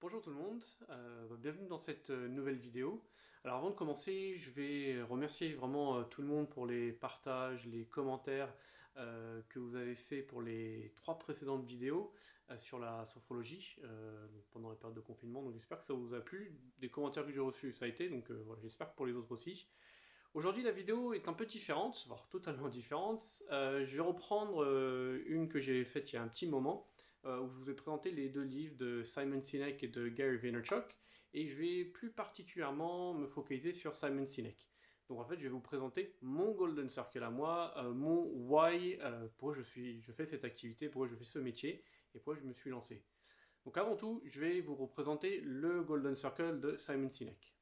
Bonjour tout le monde, bienvenue dans cette nouvelle vidéo. Alors avant de commencer, je vais remercier vraiment tout le monde pour les partages, les commentaires que vous avez fait pour les 3 précédentes vidéos sur la sophrologie pendant la période de confinement. Donc j'espère que ça vous a plu. Des commentaires que j'ai reçus, ça a été, donc voilà, j'espère que pour les autres aussi. Aujourd'hui la vidéo est un peu différente, voire totalement différente. Je vais reprendre une que j'ai faite il y a un petit moment, où je vous ai présenté les 2 livres de Simon Sinek et de Gary Vaynerchuk, et je vais plus particulièrement me focaliser sur Simon Sinek. Donc en fait je vais vous présenter mon Golden Circle à moi, mon why, pourquoi je fais cette activité, pourquoi je fais ce métier, et pourquoi je me suis lancé. Donc avant tout, je vais vous représenter le Golden Circle de Simon Sinek.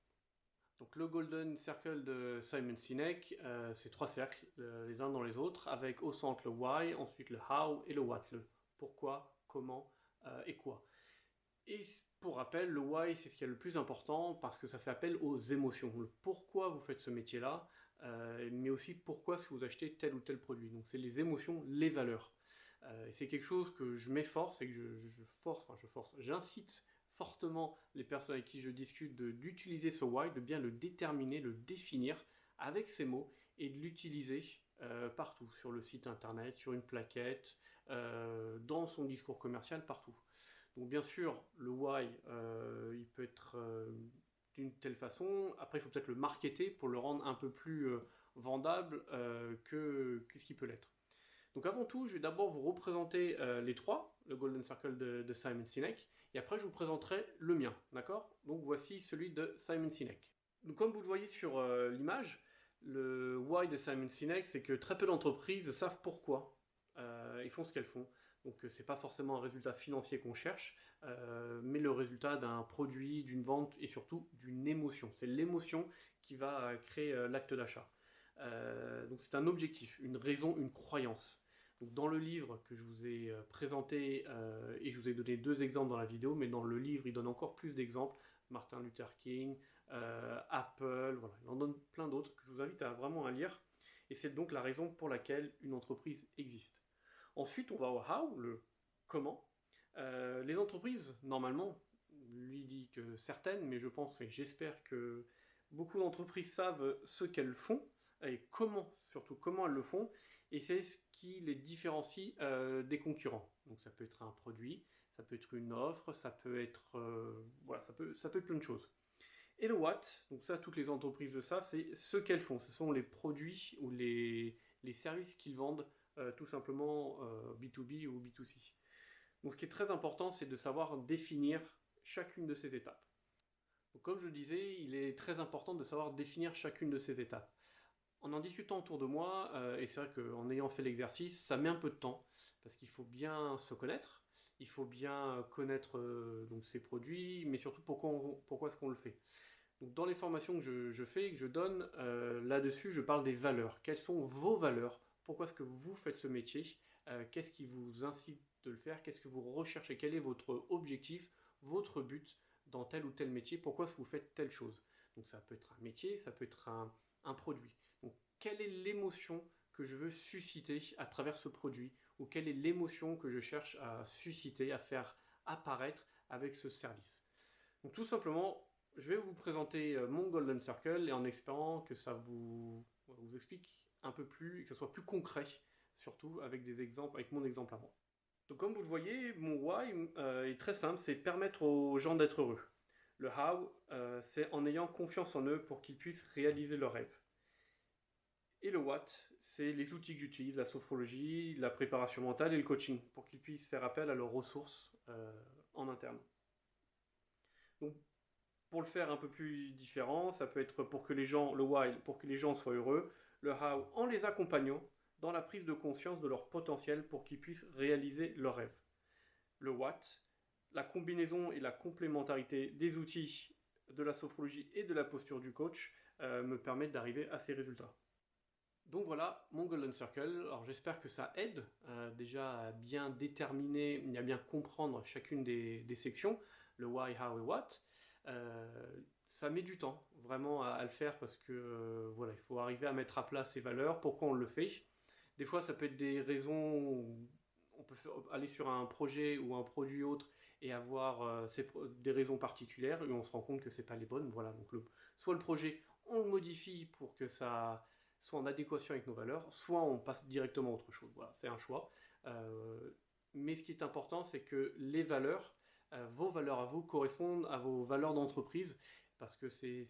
Donc le Golden Circle de Simon Sinek, c'est 3 cercles, les uns dans les autres, avec au centre le why, ensuite le how et le what, le pourquoi, comment et quoi. Et pour rappel, le why, c'est ce qui est le plus important parce que ça fait appel aux émotions. Le pourquoi vous faites ce métier-là, mais aussi pourquoi si vous achetez tel ou tel produit. Donc c'est les émotions, les valeurs. Et c'est quelque chose que je m'efforce et que j'incite fortement les personnes avec qui je discute d'utiliser ce why, de bien le déterminer, le définir avec ces mots et de l'utiliser partout, sur le site internet, sur une plaquette, dans son discours commercial, partout. Donc bien sûr, le why, il peut être d'une telle façon. Après, il faut peut-être le marketer pour le rendre un peu plus vendable que ce qu'il peut l'être. Donc avant tout, je vais d'abord vous représenter les 3, le Golden Circle de Simon Sinek, et après je vous présenterai le mien, d'accord? Donc voici celui de Simon Sinek. Donc comme vous le voyez sur l'image, le why de Simon Sinek, c'est que très peu d'entreprises savent pourquoi ils font ce qu'elles font. Donc c'est pas forcément un résultat financier qu'on cherche, mais le résultat d'un produit, d'une vente et surtout d'une émotion. C'est l'émotion qui va créer l'acte d'achat. Donc c'est un objectif, une raison, une croyance. Donc dans le livre que je vous ai présenté, et je vous ai donné 2 exemples dans la vidéo, mais dans le livre il donne encore plus d'exemples, Martin Luther King, Apple, voilà, il en donne plein d'autres que je vous invite à vraiment à lire, et c'est donc la raison pour laquelle une entreprise existe. Ensuite on va au how, le comment. Les entreprises, normalement, lui dit que certaines, mais je pense et j'espère que beaucoup d'entreprises savent ce qu'elles font, et comment, surtout comment elles le font, et c'est ce qui les différencie des concurrents. Donc ça peut être un produit, ça peut être une offre, ça peut être voilà, ça peut être plein de choses. Et le what, donc ça toutes les entreprises le savent, c'est ce qu'elles font. Ce sont les produits ou les services qu'ils vendent tout simplement B2B ou B2C. Donc ce qui est très important, c'est de savoir définir chacune de ces étapes. Donc, comme je le disais, il est très important de savoir définir chacune de ces étapes. En discutant autour de moi, et c'est vrai qu'en ayant fait l'exercice, ça met un peu de temps, parce qu'il faut bien se connaître, il faut bien connaître donc ces produits, mais surtout pourquoi est-ce qu'on le fait. Donc dans les formations que je fais et que je donne, là-dessus, je parle des valeurs. Quelles sont vos valeurs? Pourquoi est-ce que vous faites ce métier? Qu'est-ce qui vous incite de le faire? Qu'est-ce que vous recherchez? Quel est votre objectif, votre but dans tel ou tel métier? Pourquoi est-ce que vous faites telle chose? Donc ça peut être un métier, ça peut être un produit. Donc quelle est l'émotion que je veux susciter à travers ce produit? Ou quelle est l'émotion que je cherche à susciter, à faire apparaître avec ce service? Donc tout simplement, je vais vous présenter mon Golden Circle et en espérant que ça vous explique un peu plus, et que ça soit plus concret, surtout avec des exemples, avec mon exemple à moi. Donc comme vous le voyez, mon why est très simple, c'est permettre aux gens d'être heureux. Le how, c'est en ayant confiance en eux pour qu'ils puissent réaliser leurs rêves. Et le what, c'est les outils que j'utilise, la sophrologie, la préparation mentale et le coaching, pour qu'ils puissent faire appel à leurs ressources en interne. Donc pour le faire un peu plus différent, ça peut être pour que les gens, le why, pour que les gens soient heureux, le how en les accompagnant dans la prise de conscience de leur potentiel pour qu'ils puissent réaliser leurs rêves. Le what, la combinaison et la complémentarité des outils de la sophrologie et de la posture du coach me permettent d'arriver à ces résultats. Donc voilà mon Golden Circle. Alors j'espère que ça aide déjà à bien déterminer et à bien comprendre chacune des sections, le why, how et what. Ça met du temps vraiment à le faire parce que voilà, il faut arriver à mettre à plat ses valeurs, pourquoi on le fait. Des fois ça peut être des raisons où on peut aller sur un projet ou un produit autre et avoir des raisons particulières et on se rend compte que c'est pas les bonnes. Voilà, donc soit le projet, on le modifie pour que ça soit en adéquation avec nos valeurs, soit on passe directement à autre chose. Voilà, c'est un choix. Mais ce qui est important, c'est que les valeurs, vos valeurs à vous, correspondent à vos valeurs d'entreprise, parce que c'est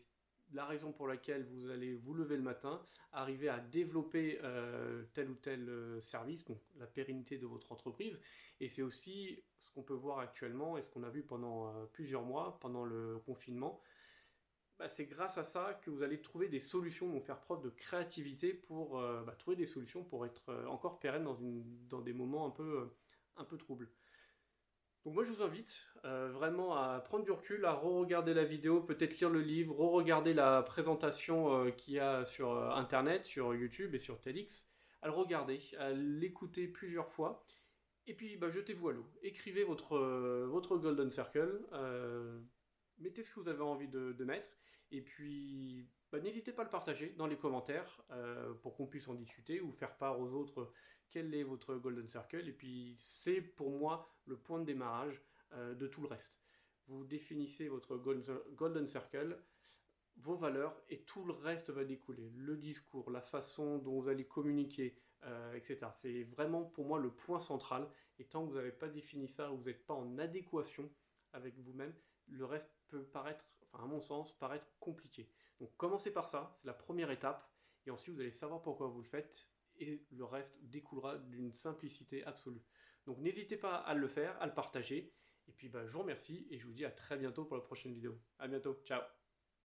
la raison pour laquelle vous allez vous lever le matin, arriver à développer tel ou tel service, donc la pérennité de votre entreprise. Et c'est aussi ce qu'on peut voir actuellement et ce qu'on a vu pendant plusieurs mois, pendant le confinement. Bah, c'est grâce à ça que vous allez trouver des solutions, donc faire preuve de créativité pour trouver des solutions pour être encore pérenne dans des moments un peu troubles. Donc moi je vous invite vraiment à prendre du recul, à re-regarder la vidéo, peut-être lire le livre, re-regarder la présentation qu'il y a sur internet, sur YouTube et sur TEDx, à le regarder, à l'écouter plusieurs fois, et puis jetez-vous à l'eau. Écrivez votre Golden Circle, mettez ce que vous avez envie de mettre, et puis n'hésitez pas à le partager dans les commentaires pour qu'on puisse en discuter ou faire part aux autres quel est votre Golden Circle. Et puis c'est pour moi le point de démarrage de tout le reste. Vous définissez votre Golden Circle, vos valeurs et tout le reste va découler. Le discours, la façon dont vous allez communiquer, etc. C'est vraiment pour moi le point central. Et tant que vous n'avez pas défini ça ou vous n'êtes pas en adéquation avec vous-même, le reste peut paraître, enfin à mon sens, paraître compliqué. Donc commencez par ça, c'est la première étape. Et ensuite vous allez savoir pourquoi vous le faites. Et le reste découlera d'une simplicité absolue. Donc n'hésitez pas à le faire, à le partager. Et puis je vous remercie et je vous dis à très bientôt pour la prochaine vidéo. À bientôt, ciao.